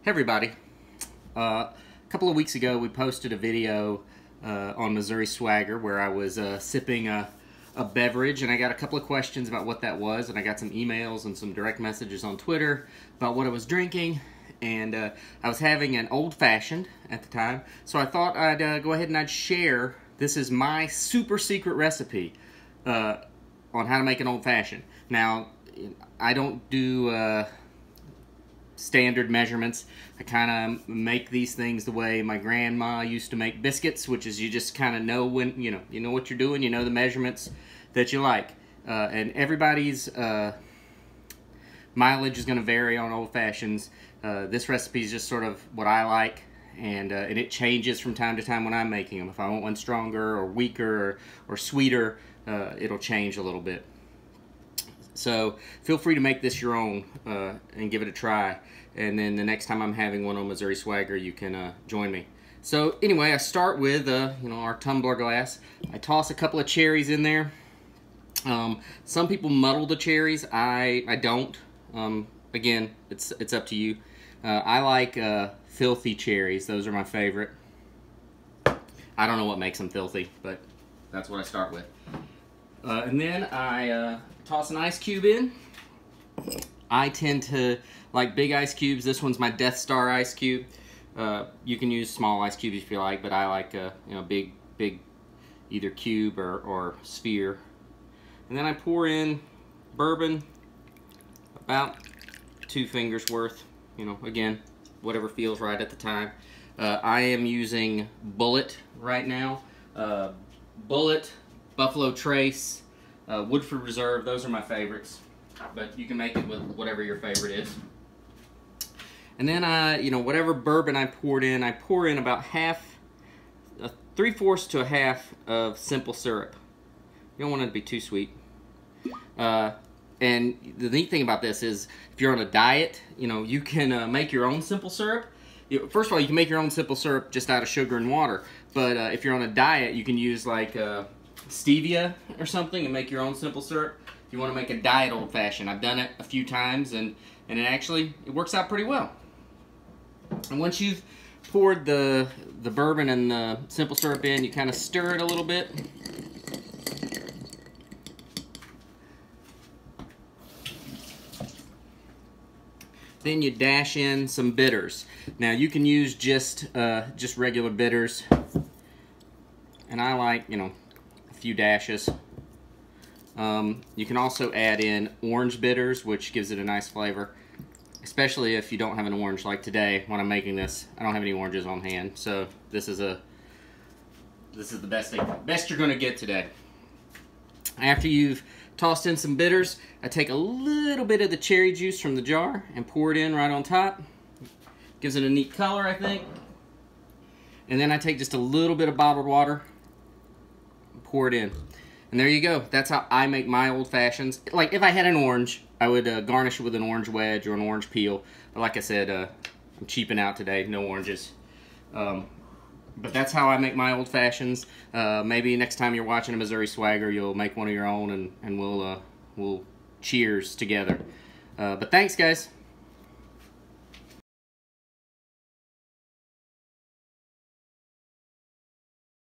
Hey everybody. A couple of weeks ago we posted a video on Missouri Swagger where I was sipping a beverage, and I got a couple of questions about what that was, and I got some emails and some direct messages on Twitter about what I was drinking, and I was having an old-fashioned at the time, so I thought I'd go ahead and I'd share. This is my super secret recipe on how to make an old-fashioned. Now, I don't do standard measurements. I kind of make these things the way my grandma used to make biscuits, which is you just kind of know when, you know what you're doing, you know the measurements that you like. And everybody's mileage is going to vary on old fashions. This recipe is just sort of what I like, and it changes from time to time when I'm making them. If I want one stronger or weaker or sweeter, it'll change a little bit. So feel free to make this your own and give it a try. And then the next time I'm having one on Missouri Swagger, you can join me. So anyway, I start with our tumbler glass. I toss a couple of cherries in there. Some people muddle the cherries. I don't. Again, it's up to you. I like filthy cherries. Those are my favorite. I don't know what makes them filthy, but that's what I start with. And then I toss an ice cube in. I tend to like big ice cubes. This one's my Death Star ice cube. You can use small ice cubes if you like, but I like big either cube or sphere. And then I pour in bourbon, about 2 fingers worth. Again, whatever feels right at the time. I am using Bulleit right now. Bulleit, Buffalo Trace, Woodford Reserve, those are my favorites. But you can make it with whatever your favorite is. And then whatever bourbon I pour in about half, 3/4 to a half of simple syrup. You don't want it to be too sweet. And the neat thing about this is, if you're on a diet, you can make your own simple syrup. First of all, you can make your own simple syrup just out of sugar and water. But if you're on a diet, you can use like stevia or something and make your own simple syrup. If you want to make a diet old-fashioned, I've done it a few times, and it works out pretty well. And once you've poured the bourbon and the simple syrup in, you kind of stir it a little bit. Then you dash in some bitters. Now you can use just regular bitters, and I like a few dashes. You can also add in orange bitters, which gives it a nice flavor, especially if you don't have an orange. Like today, when I'm making this, I don't have any oranges on hand, so this is the best you're going to get today. After you've tossed in some bitters, I take a little bit of the cherry juice from the jar and pour it in right on top. Gives it a neat color, I think. And then I take just a little bit of bottled water and pour it in. And there you go. That's how I make my old fashions. Like, if I had an orange, I would garnish it with an orange wedge or an orange peel. But like I said, I'm cheaping out today. No oranges. But that's how I make my old fashions. Maybe next time you're watching a Missouri Swagger, you'll make one of your own, and we'll cheers together. But thanks, guys.